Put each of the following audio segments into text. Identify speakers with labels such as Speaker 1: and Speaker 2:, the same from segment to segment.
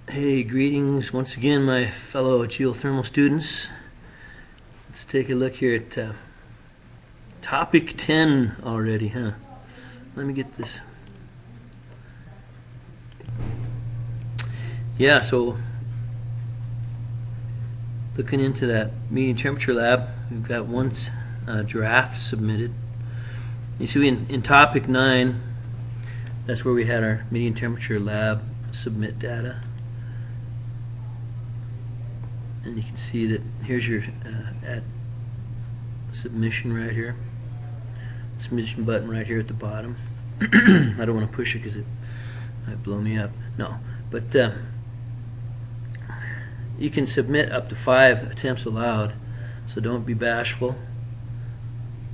Speaker 1: Hey, greetings once again, my fellow geothermal students. Let's take a look here at topic 10 already, huh? Let me get this. Yeah, so looking into that medium temperature lab, we've got one draft submitted. You see in topic 9, that's where we had our medium temperature lab submit data. And you can see that here's your at submission right here. Submission button right here at the bottom. I don't want to push it because it might blow me up. No, but you can submit up to 5 attempts allowed, so don't be bashful.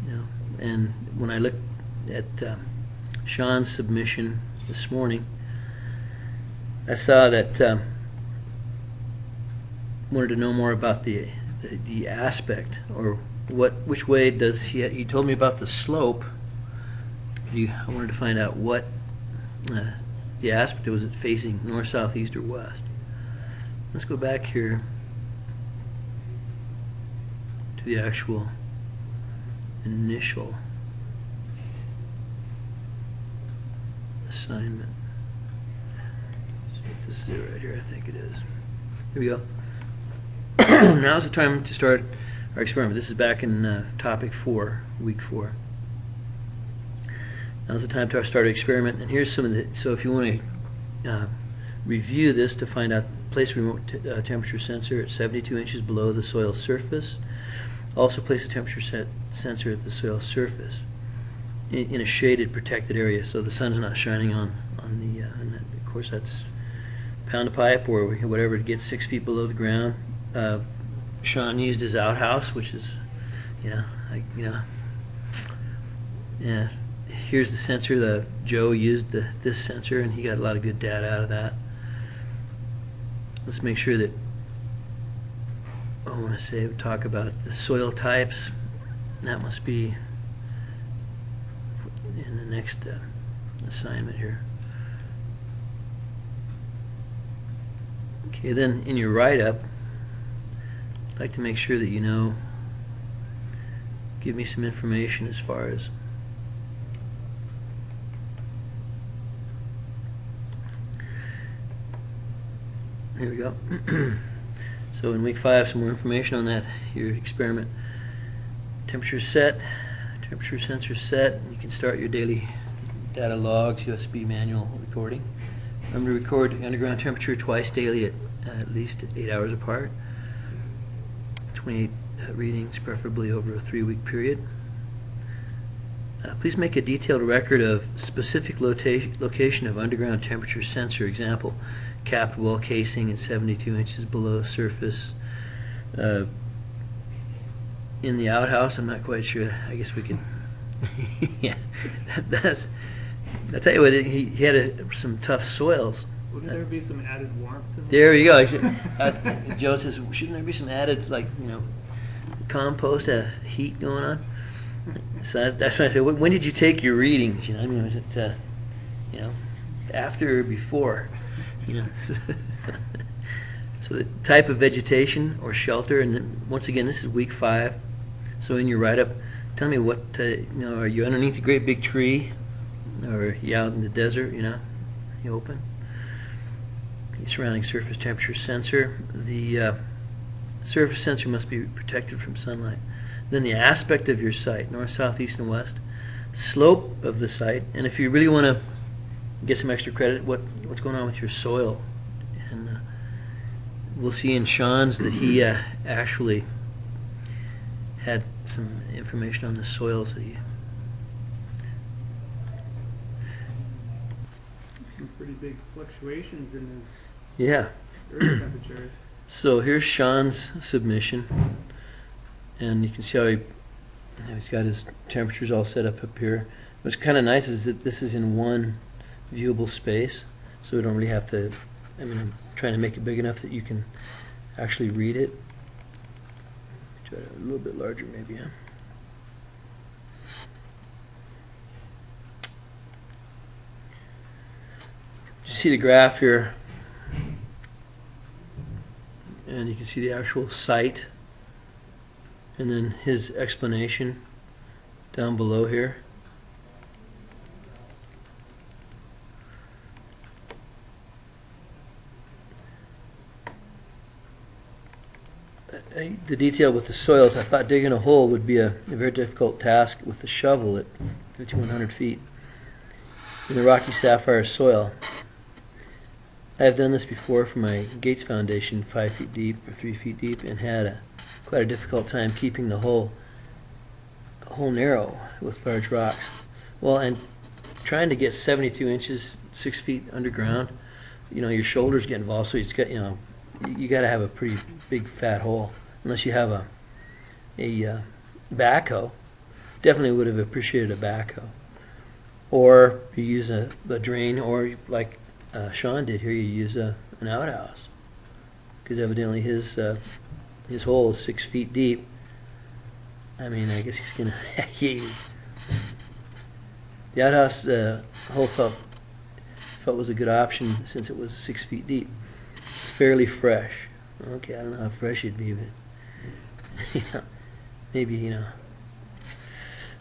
Speaker 1: You know, and when I looked at Sean's submission this morning, I saw that wanted to know more about the aspect, or which way does he told me about the slope. I wanted to find out what the aspect was, it facing north, south, east, or west. Let's go back here to the actual initial assignment. See if this is it right here. I think it is. Here we go. Now's the time to start our experiment. This is back in topic 4, week 4. Now's the time to start our experiment. And here's some of the, so if you want to review this to find out, place a remote temperature sensor at 72 inches below the soil surface. Also place a temperature sensor at the soil surface in a shaded, protected area, so the sun's not shining on the, and that, of course that's pound a pipe or whatever to get 6 feet below the ground. Sean used his outhouse, which is, yeah. Here's the sensor. Joe used this sensor, and he got a lot of good data out of that. Let's make sure that, I want to talk about the soil types. That must be in the next assignment here. Okay, then in your write-up, I'd like to make sure that give me some information as far as here we go. So in week 5, some more information on that, your experiment. Temperature set, temperature sensor set, and you can start your daily data logs, USB manual recording. Remember to record underground temperature twice daily at least 8 hours apart. 28 readings, preferably over a 3-week period. Please make a detailed record of specific location of underground temperature sensor. Example, capped well casing at 72 inches below surface. In the outhouse, I'm not quite sure. I guess we can. Yeah, that's. I tell you what, he had some tough soils.
Speaker 2: Wouldn't there be some added warmth to them?
Speaker 1: There you go. Joe says, shouldn't there be some added, compost, heat going on? So that's why I said, when did you take your readings? Was it, after or before? So the type of vegetation or shelter, and then, once again, this is week 5. So in your write-up, tell me what, are you underneath a great big tree, or are you out in the desert? You open. Surrounding surface temperature sensor. The surface sensor must be protected from sunlight. Then the aspect of your site, north, south, east, and west. Slope of the site, and if you really want to get some extra credit, what's going on with your soil. And we'll see in Sean's that he actually had some information on the soils that
Speaker 2: Some pretty big fluctuations in his
Speaker 1: yeah.
Speaker 2: earth temperature.
Speaker 1: So here's Sean's submission, and you can see how he's got his temperatures all set up here. What's kind of nice is that this is in one viewable space, so we don't really have to, I'm trying to make it big enough that you can actually read it. Try it a little bit larger maybe, huh? You see the graph here. and you can see the actual site, and then his explanation down below here. The detail with the soils, I thought digging a hole would be a very difficult task with the shovel at 5,100 feet in the rocky sapphire soil. I have done this before for my Gates Foundation, 5 feet deep or 3 feet deep, and had quite a difficult time keeping the hole narrow with large rocks. Well, and trying to get 72 inches, 6 feet underground, your shoulders get involved, so it's got, you got to have a pretty big fat hole. Unless you have a backhoe. Definitely would have appreciated a backhoe. Or you use a drain, or like Sean did here, you use an outhouse. Because evidently his hole is 6 feet deep. I mean, I guess he's gonna. The outhouse hole felt was a good option since it was 6 feet deep. It's fairly fresh. Okay, I don't know how fresh it'd be, but maybe,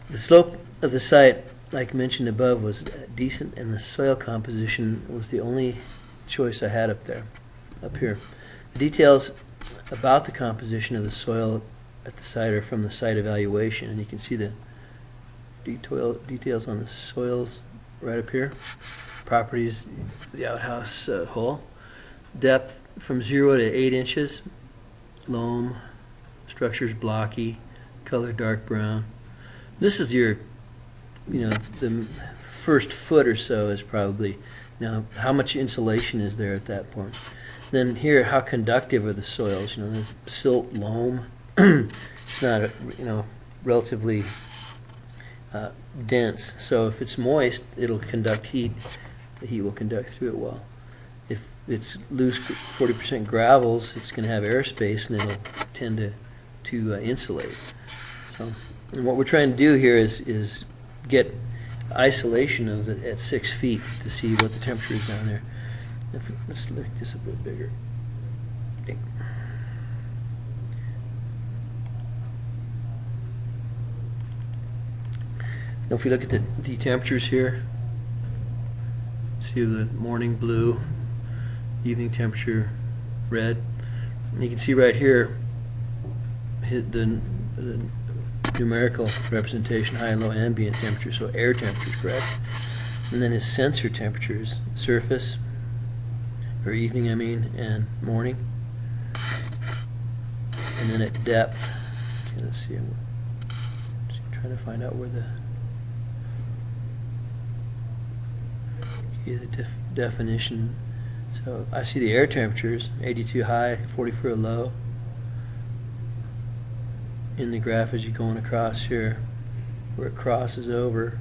Speaker 1: The slope of the site, like mentioned above, was decent, and the soil composition was the only choice I had up here. The details about the composition of the soil at the site are from the site evaluation, and you can see the details on the soils right up here. Properties, the outhouse hole. Depth from 0 to 8 inches. Loam. Structure's blocky. Color dark brown. This is your, the first foot or so is probably, now how much insulation is there at that point. Then here, how conductive are the soils? There's silt, loam. It's not, relatively dense. So if it's moist, it'll conduct heat. The heat will conduct through it well. If it's loose 40% gravels, it's going to have airspace, and it'll tend to insulate. So, and what we're trying to do here is get isolation of at 6 feet to see what the temperature is down there. Let's make this a bit bigger. Now if we look at the temperatures here, see the morning blue, evening temperature red, and you can see right here the numerical representation, high and low ambient temperature, so air temperature is correct. And then his sensor temperatures, surface, or evening and morning. And then at depth, okay, let's see, I'm trying to find out where the definition. So I see the air temperatures, 82 high, 44 low. In the graph as you're going across here, where it crosses over.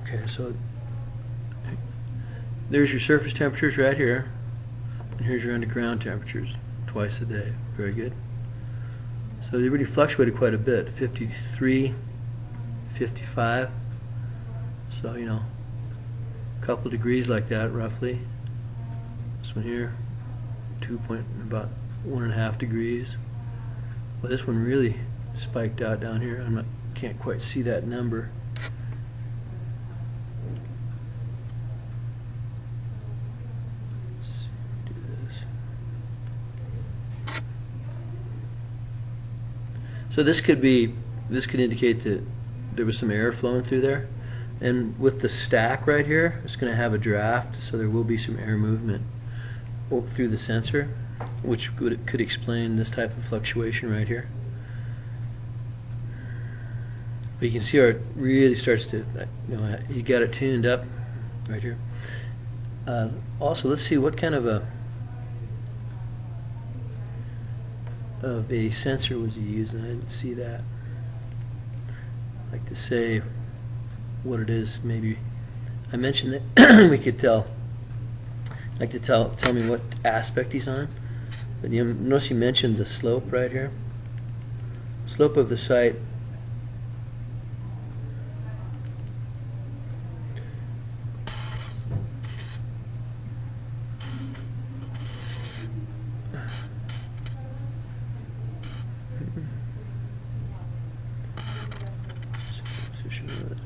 Speaker 1: Okay, so there's your surface temperatures right here, and here's your underground temperatures twice a day. Very good. So they really fluctuated quite a bit, 53, 55, so a couple degrees like that roughly. This one here, about 1.5 degrees. Well, this one really spiked out down here. Can't quite see that number. Let's do this. So this could indicate that there was some air flowing through there, and with the stack right here, it's going to have a draft, so there will be some air movement through the sensor, which could explain this type of fluctuation right here. But you can see how it really starts to, you got it tuned up right here. Also, let's see what kind of a sensor was he using. I didn't see that. I'd like to say what it is. Maybe I mentioned that we could tell. Like to tell me what aspect he's on. But you notice you mentioned the slope right here. Slope of the site.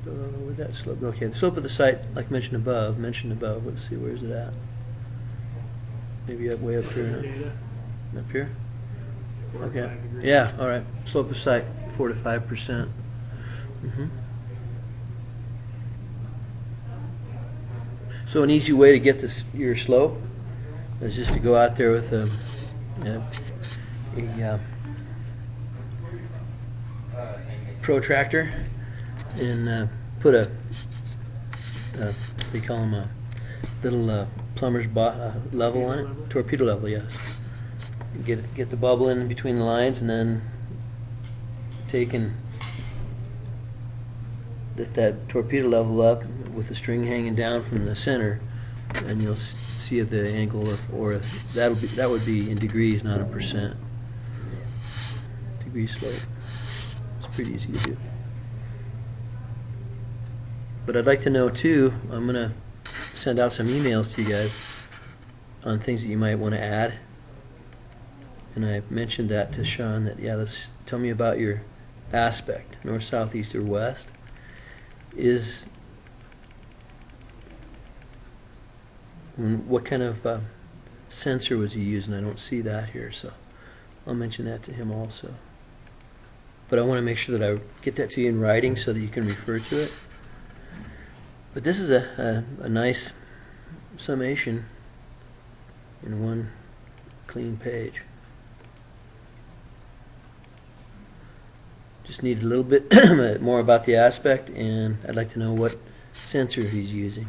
Speaker 1: Where'd that slope go? Okay, the slope of the site, like mentioned above, let's see, where's it at? Maybe up way up here,
Speaker 2: Data,
Speaker 1: huh? Up here?
Speaker 2: 4 or
Speaker 1: Okay,
Speaker 2: 5 degrees.
Speaker 1: yeah, all right, slope of site, 4 to 5%. So an easy way to get this, your slope, is just to go out there with a protractor and put a what do you call them, a little plumber's level on it,
Speaker 2: Level?
Speaker 1: torpedo level, yes. Get the bubble in between the lines, and then take and lift that torpedo level up with the string hanging down from the center, and you'll see if the angle or that would be in degrees, not in percent. Degree slope. It's pretty easy to do. But I'd like to know too, I'm going to send out some emails to you guys on things that you might want to add. And I mentioned that to Sean, that, yeah, tell me about your aspect, north, south, east, or west. What kind of sensor was he using? I don't see that here, so I'll mention that to him also. But I want to make sure that I get that to you in writing so that you can refer to it. But this is a nice summation in one clean page. Just need a little bit more about the aspect, and I'd like to know what sensor he's using.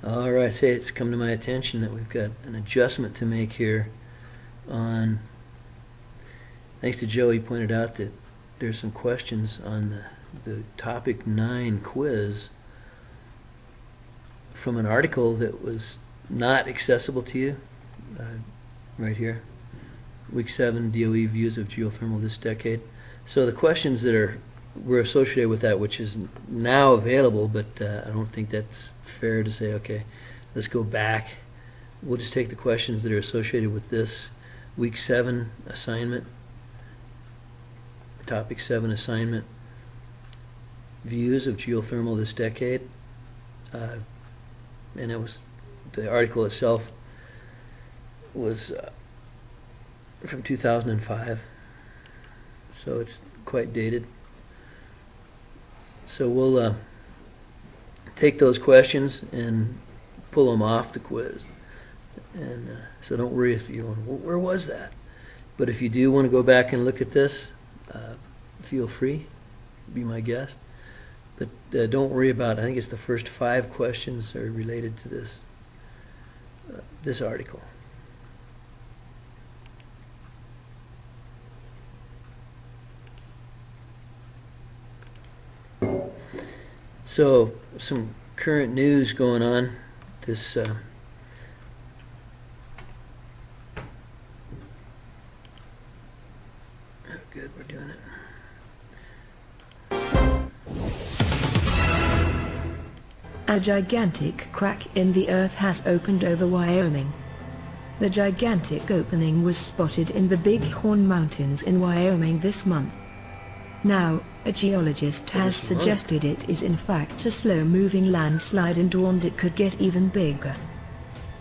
Speaker 1: All right, say it's come to my attention that we've got an adjustment to make here on, thanks to Joe, he pointed out that there's some questions on the topic 9 quiz from an article that was not accessible to you, right here. Week 7, DOE views of geothermal this decade. So the questions that were associated with that, which is now available, but I don't think that's fair to say, okay, let's go back. We'll just take the questions that are associated with this Week 7 assignment, Topic 7 assignment, views of geothermal this decade. And it was, the article itself was from 2005, so it's quite dated. So we'll take those questions and pull them off the quiz. And so don't worry if you're going, well, where was that? But if you do want to go back and look at this, feel free, be my guest. But don't worry about, I think it's the first 5 questions are related to this article. So some current news going on. This oh, good, we're doing it.
Speaker 3: A gigantic crack in the earth has opened over Wyoming. The gigantic opening was spotted in the Bighorn Mountains in Wyoming this month. Now, a geologist has suggested it is in fact a slow-moving landslide and warned it could get even bigger.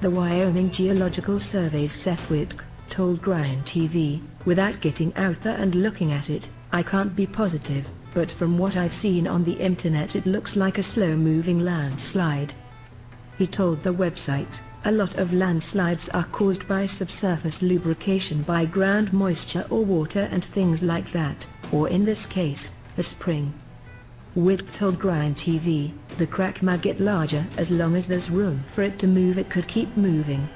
Speaker 3: The Wyoming Geological Survey's Seth Whitk told Grind TV, "Without getting out there and looking at it, I can't be positive, but from what I've seen on the internet it looks like a slow-moving landslide." He told the website, "A lot of landslides are caused by subsurface lubrication by ground moisture or water and things like that, or in this case, a spring." Whitk told Grind TV, "The crack might get larger as long as there's room for it to move, it could keep moving."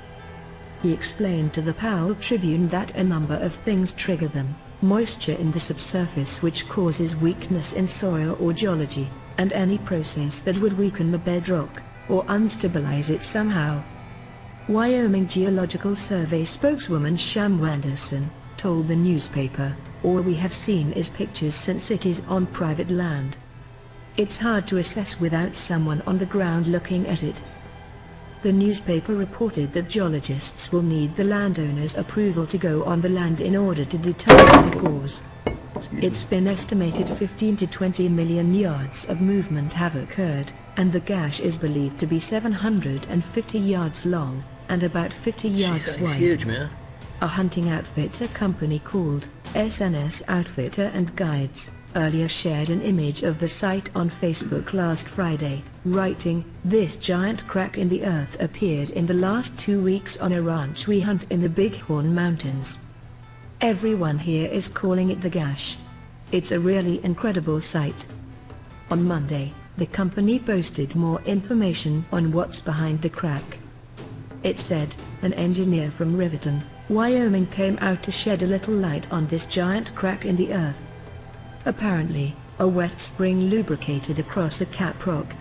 Speaker 3: He explained to the Powell Tribune that a number of things trigger them: moisture in the subsurface which causes weakness in soil or geology, and any process that would weaken the bedrock, or unstabilize it somehow. Wyoming Geological Survey spokeswoman Sham Wanderson told the newspaper, "All we have seen is pictures since it is on private land. It's hard to assess without someone on the ground looking at it." The newspaper reported that geologists will need the landowner's approval to go on the land in order to determine the cause. It's been estimated 15 to 20 million yards of movement have occurred, and the gash is believed to be 750 yards long and about 50 yards
Speaker 1: That's
Speaker 3: wide.
Speaker 1: huge, man.
Speaker 3: A hunting outfitter company called SNS Outfitter and Guides earlier shared an image of the site on Facebook last Friday, writing, "This giant crack in the earth appeared in the last 2 weeks on a ranch we hunt in the Bighorn Mountains. Everyone here is calling it the gash. It's a really incredible sight." On Monday, the company posted more information on what's behind the crack. It said, "An engineer from Riverton, Wyoming came out to shed a little light on this giant crack in the earth. Apparently, a wet spring lubricated across a cap rock.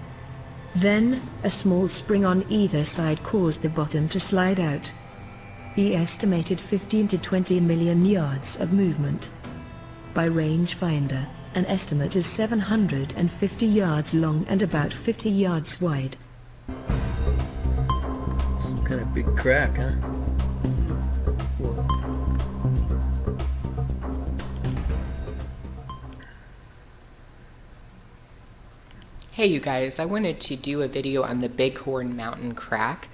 Speaker 3: Then, a small spring on either side caused the bottom to slide out." He estimated 15 to 20 million yards of movement. By rangefinder, an estimate is 750 yards long and about 50 yards wide.
Speaker 1: Some kind of big crack, huh?
Speaker 4: Hey you guys, I wanted to do a video on the Bighorn Mountain crack.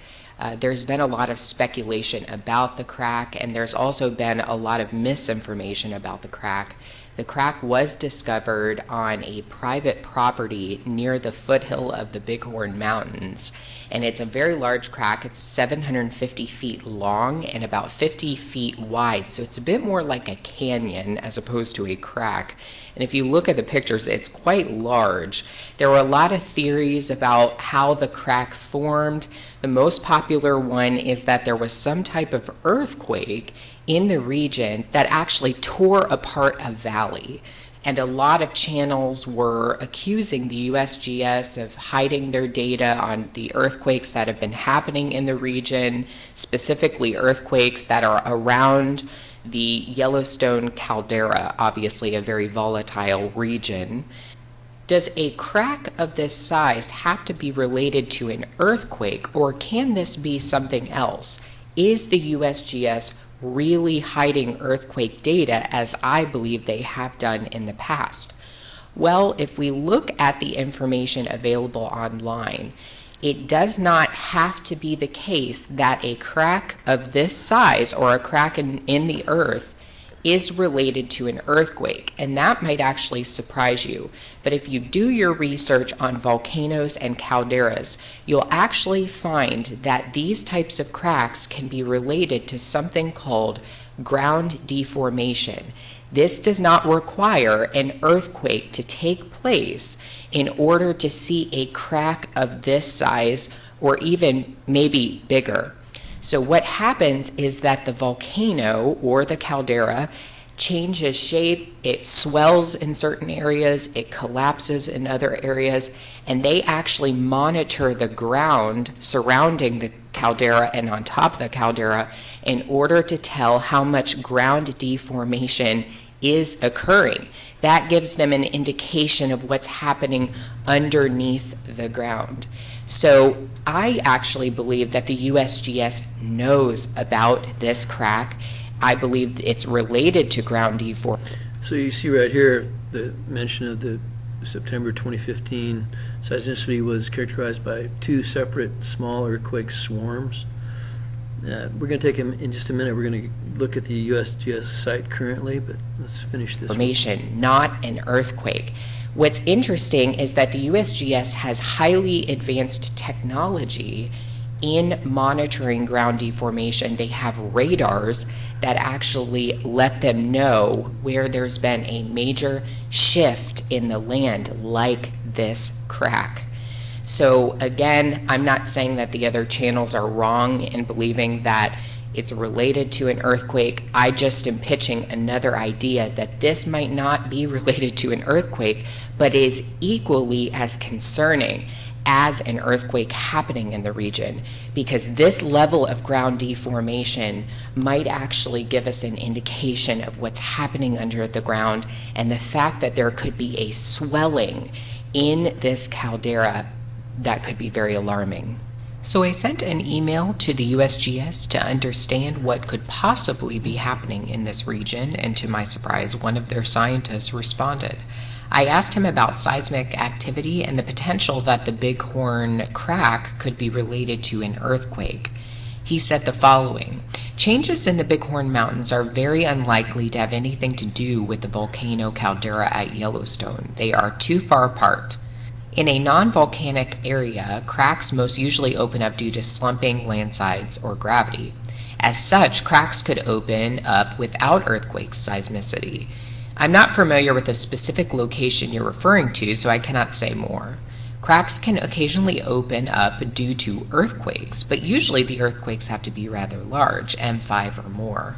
Speaker 4: There's been a lot of speculation about the crack, and there's also been a lot of misinformation about the crack. The crack was discovered on a private property near the foothill of the Bighorn Mountains, and it's a very large crack. It's 750 feet long and about 50 feet wide, so it's a bit more like a canyon as opposed to a crack. And if you look at the pictures, it's quite large. There were a lot of theories about how the crack formed. The most popular one is that there was some type of earthquake in the region that actually tore apart a valley. And a lot of channels were accusing the USGS of hiding their data on the earthquakes that have been happening in the region, specifically earthquakes that are around the Yellowstone caldera, obviously a very volatile region. Does a crack of this size have to be related to an earthquake, or can this be something else? Is the USGS really hiding earthquake data, as I believe they have done in the past? Well, if we look at the information available online, it does not have to be the case that a crack of this size or a crack in the earth is related to an earthquake, and that might actually surprise you. But if you do your research on volcanoes and calderas, you'll actually find that these types of cracks can be related to something called ground deformation. This does not require an earthquake to take place in order to see a crack of this size or even maybe bigger. So what happens is that the volcano or the caldera changes shape, it swells in certain areas, it collapses in other areas, and they actually monitor the ground surrounding the caldera and on top of the caldera in order to tell how much ground deformation is occurring. That gives them an indication of what's happening underneath the ground. So I actually believe that the USGS knows about this crack. I believe it's related to ground deformation.
Speaker 1: So you see right here the mention of the September 2015 seismicity was characterized by 2 separate small earthquake swarms. We're going to take him in just a minute. We're going to look at the USGS site currently, but let's finish this.
Speaker 4: Formation, not an earthquake. What's interesting is that the USGS has highly advanced technology in monitoring ground deformation. They have radars that actually let them know where there's been a major shift in the land, like this crack. So again, I'm not saying that the other channels are wrong in believing that it's related to an earthquake. I just am pitching another idea that this might not be related to an earthquake, but is equally as concerning as an earthquake happening in the region, because this level of ground deformation might actually give us an indication of what's happening under the ground, and the fact that there could be a swelling in this caldera that could be very alarming. So I sent an email to the USGS to understand what could possibly be happening in this region, and to my surprise, one of their scientists responded. I asked him about seismic activity and the potential that the Bighorn crack could be related to an earthquake. He said the following: changes in the Bighorn Mountains are very unlikely to have anything to do with the volcano caldera at Yellowstone. They are too far apart. In a non-volcanic area, cracks most usually open up due to slumping, landslides, or gravity. As such, cracks could open up without earthquake seismicity. I'm not familiar with the specific location you're referring to, so I cannot say more. Cracks can occasionally open up due to earthquakes, but usually the earthquakes have to be rather large, M5 or more.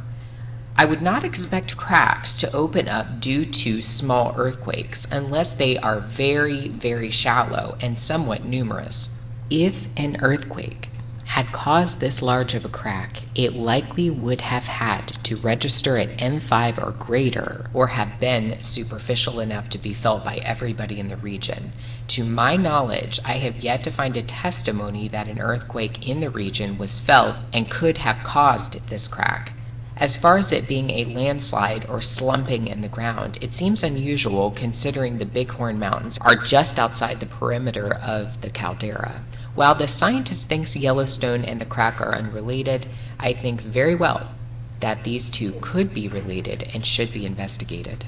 Speaker 4: I would not expect cracks to open up due to small earthquakes unless they are very, very shallow and somewhat numerous. If an earthquake had caused this large of a crack, it likely would have had to register at M5 or greater, or have been superficial enough to be felt by everybody in the region. To my knowledge, I have yet to find a testimony that an earthquake in the region was felt and could have caused this crack. As far as it being a landslide or slumping in the ground, it seems unusual considering the Bighorn Mountains are just outside the perimeter of the caldera. While the scientist thinks Yellowstone and the crack are unrelated, I think very well that these two could be related and should be investigated.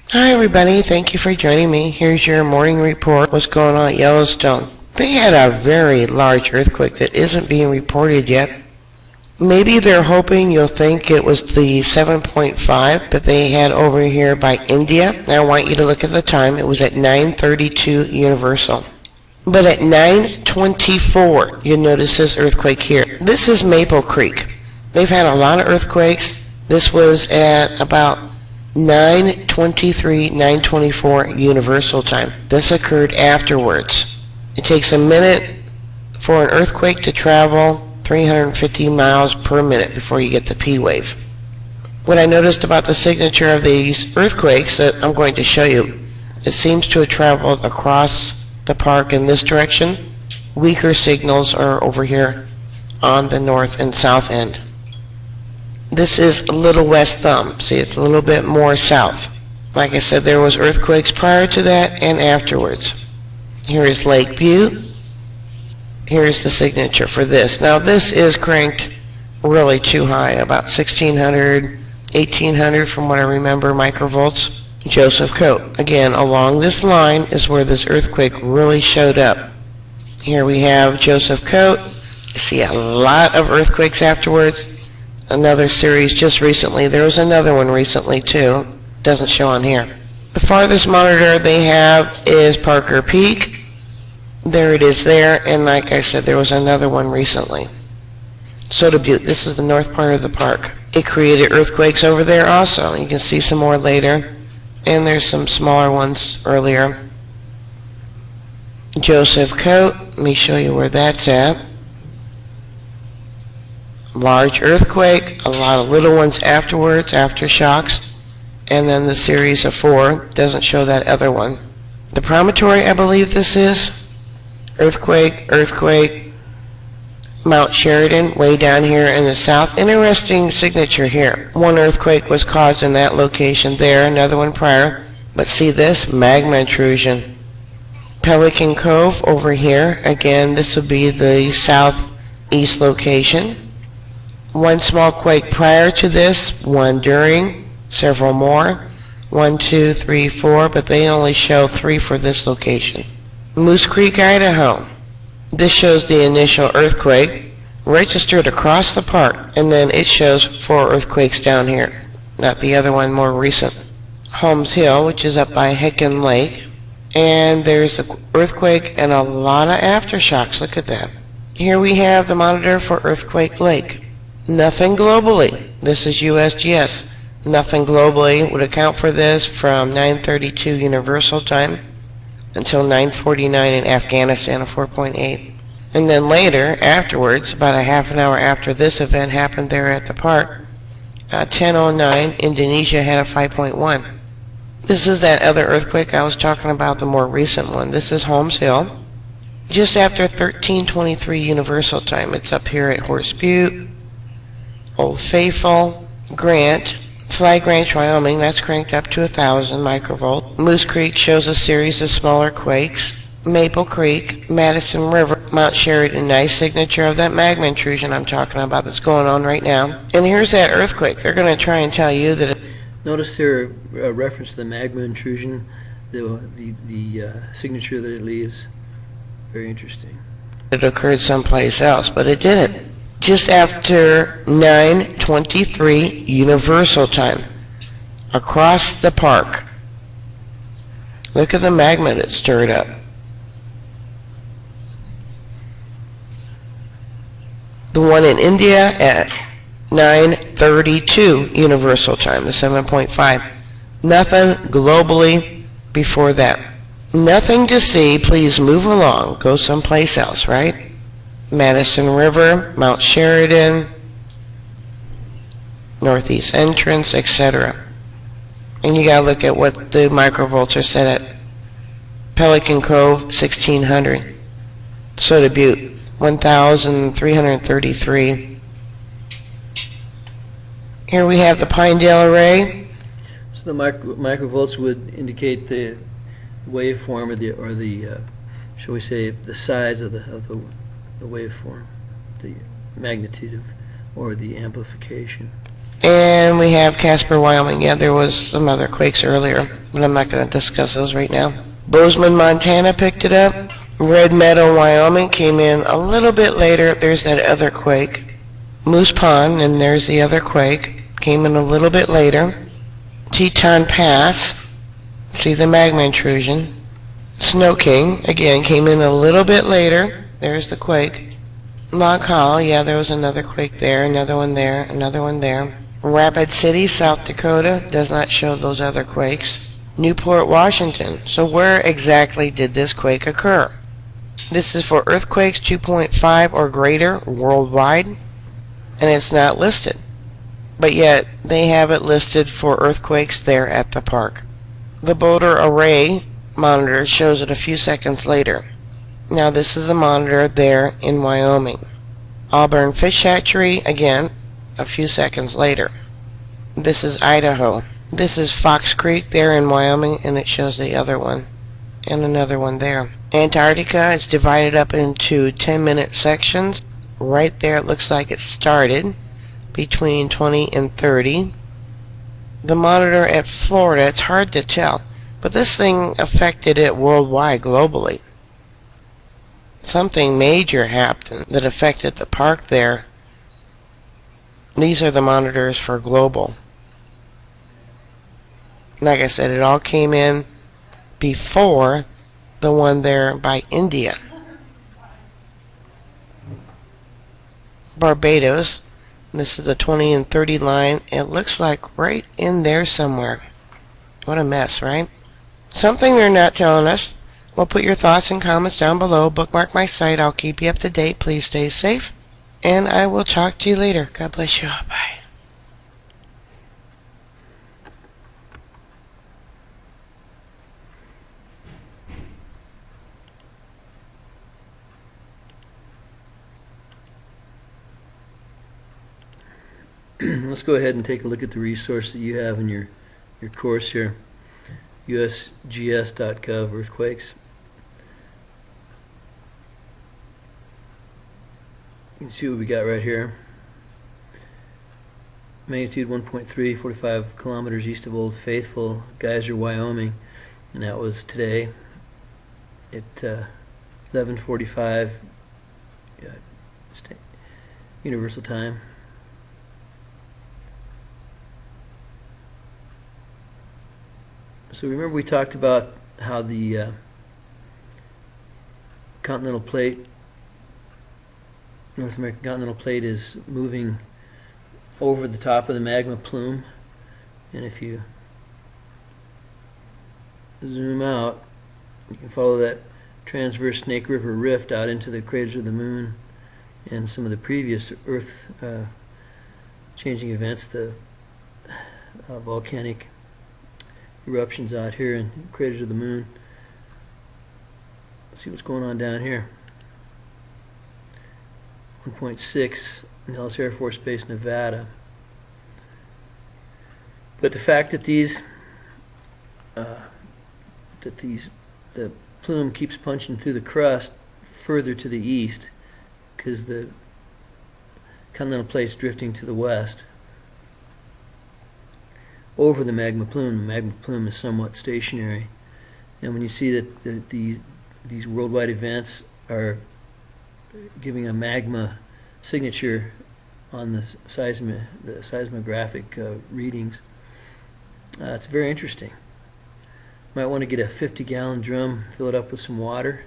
Speaker 5: Hi everybody, thank you for joining me. Here's your morning report. What's going on at Yellowstone? They had a very large earthquake that isn't being reported yet. Maybe they're hoping you'll think it was the 7.5 that they had over here by India. Now I want you to look at the time. It was at 9:32 Universal. But at 9:24, you notice this earthquake here. This is Maple Creek. They've had a lot of earthquakes. This was at about 9:23, 9:24 Universal Time. This occurred afterwards. It takes a minute for an earthquake to travel 350 miles per minute before you get the P wave. What I noticed about the signature of these earthquakes that I'm going to show you, it seems to have traveled across the park in this direction. Weaker signals are over here on the north and south end. This is Little West Thumb. See, it's a little bit more south. Like I said, there was earthquakes prior to that and afterwards. Here is Lake Butte. Here's the signature for this. Now this is cranked really too high, about 1600, 1800 from what I remember microvolts. Joseph Coat. Again, along this line is where this earthquake really showed up. Here we have Joseph Coat. You see a lot of earthquakes afterwards. Another series just recently. There was another one recently too. Doesn't show on here. The farthest monitor they have is Parker Peak. There it is there, and like I said, there was another one recently. Soda Butte. This is the north part of the park. It created earthquakes over there also. You can see some more later, and there's some smaller ones earlier. Joseph Coat. Let me show you where that's at. Large earthquake, a lot of little ones afterwards, aftershocks, and then the series of 4 doesn't show that other one. The promontory, I believe this is. Earthquake, earthquake, Mount Sheridan, way down here in the south. Interesting signature here. One earthquake was caused in that location there, another one prior. But see this? Magma intrusion. Pelican Cove over here. Again, this would be the southeast location. One small quake prior to this, one during, several more. 1, 2, 3, 4, but they only show 3 for this location. Moose Creek, Idaho. This shows the initial earthquake registered across the park, and then it shows 4 earthquakes down here, not the other one more recent. Holmes Hill, which is up by Hicken Lake, and there's an earthquake and a lot of aftershocks. Look at that. Here we have the monitor for Earthquake Lake. Nothing globally. This is USGS. Nothing globally would account for this from 9:32 Universal Time until 9:49 in Afghanistan, a 4.8. And then later, afterwards, about a half an hour after this event happened there at the park, 10:09, Indonesia had a 5.1. This is that other earthquake I was talking about, the more recent one. This is Holmes Hill. Just after 13:23 Universal Time. It's up here at Horse Butte, Old Faithful, Grant, Flag Ranch, Wyoming. That's cranked up to 1,000 microvolt. Moose Creek shows a series of smaller quakes. Maple Creek, Madison River, Mount Sheridan. Nice signature of that magma intrusion I'm talking about that's going on right now. And here's that earthquake. They're going to try and tell you that
Speaker 1: Notice there a reference to the magma intrusion, the signature that it leaves. Very interesting.
Speaker 5: it occurred someplace else, but it didn't. Just after 9:23 Universal Time, across the park. Look at the magma that stirred up. The one in India at 9:32 Universal Time, the 7.5. Nothing globally before that. Nothing to see. Please move along. Go someplace else, right? Madison River, Mount Sheridan, Northeast Entrance, etc. And you gotta look at what the microvolts are set at. Pelican Cove, 1600. Soda Butte, 1333. Here we have the Pinedale Array.
Speaker 1: So the microvolts would indicate the waveform or the shall we say, the size of the waveform, the magnitude of, or the amplification.
Speaker 5: And we have Casper, Wyoming. Yeah, there was some other quakes earlier, but I'm not going to discuss those right now. Bozeman, Montana picked it up. Red Meadow, Wyoming came in a little bit later. There's that other quake. Moose Pond, and there's the other quake. Came in a little bit later. Teton Pass. See the magma intrusion. Snow King, again, came in a little bit later. There's the quake. Log Hollow, yeah, there was another quake there, another one there, another one there. Rapid City, South Dakota, does not show those other quakes. Newport, Washington. So where exactly did this quake occur? This is for earthquakes 2.5 or greater worldwide, and it's not listed. But yet, they have it listed for earthquakes there at the park. The Boulder Array monitor shows it a few seconds later. Now this is a monitor there in Wyoming. Auburn Fish Hatchery, again, a few seconds later. This is Idaho. This is Fox Creek there in Wyoming, and it shows the other one. And another one there. Antarctica is divided up into 10-minute sections. Right there it looks like it started between 20 and 30. The monitor at Florida, it's hard to tell, but this thing affected it worldwide, globally. Something major happened that affected the park there. These are the monitors for global. Like I said, it all came in before the one there by India. Barbados, this is the 20 and 30 line. It looks like right in there somewhere. What a mess, right? Something they're not telling us. Well, put your thoughts and comments down below. Bookmark my site. I'll keep you up to date. Please stay safe. And I will talk to you later. God bless you all. Bye.
Speaker 1: Let's go ahead and take a look at the resource that you have in your course here. usgs.gov earthquakes. You can see what we got right here. Magnitude 1.3, 45 kilometers east of Old Faithful, Geyser, Wyoming, and that was today at 11:45 Universal Time. So remember we talked about how the continental plate, North American continental plate, is moving over the top of the magma plume, and if you zoom out, You can follow that transverse Snake River rift out into the craters of the moon and some of the previous Earth changing events, the volcanic eruptions out here in craters of the moon. Let's see what's going on down here. 1.6 Nellis Air Force Base, Nevada. But the fact that the plume keeps punching through the crust further to the east, because the continental plate's drifting to the west over the magma plume. The magma plume is somewhat stationary, and when you see that these worldwide events are giving a magma signature on the seismographic readings, it's very interesting. Might want to get a 50-gallon drum, fill it up with some water.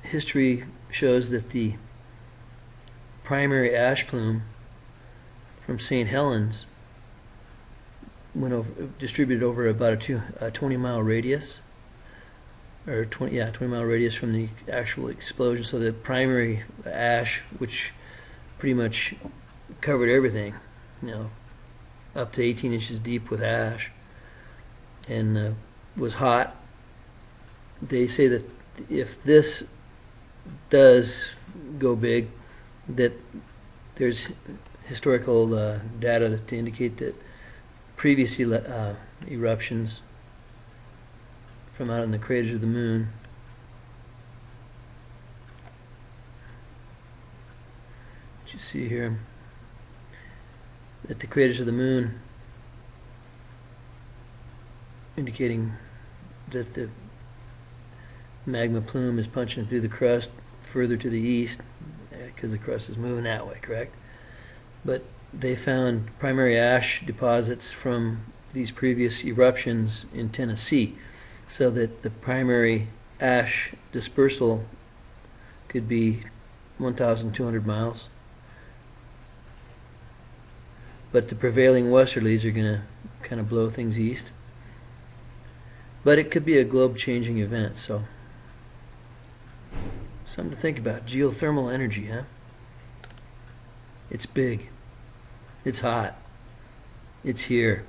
Speaker 1: History shows that the primary ash plume from St. Helens distributed over about a 20-mile radius, or 20-mile radius from the actual explosion. So the primary ash, which pretty much covered everything, up to 18 inches deep with ash, and was hot. They say that if this does go big, that there's historical data to indicate that previous eruptions from out in the craters of the moon what you see here, that the craters of the moon indicating that the magma plume is punching through the crust further to the east, because the crust is moving that way, correct? But they found primary ash deposits from these previous eruptions in Tennessee, so that the primary ash dispersal could be 1,200 miles. But the prevailing westerlies are going to kind of blow things east. But it could be a globe-changing event, so something to think about. Geothermal energy, huh? It's big. It's hot. It's here.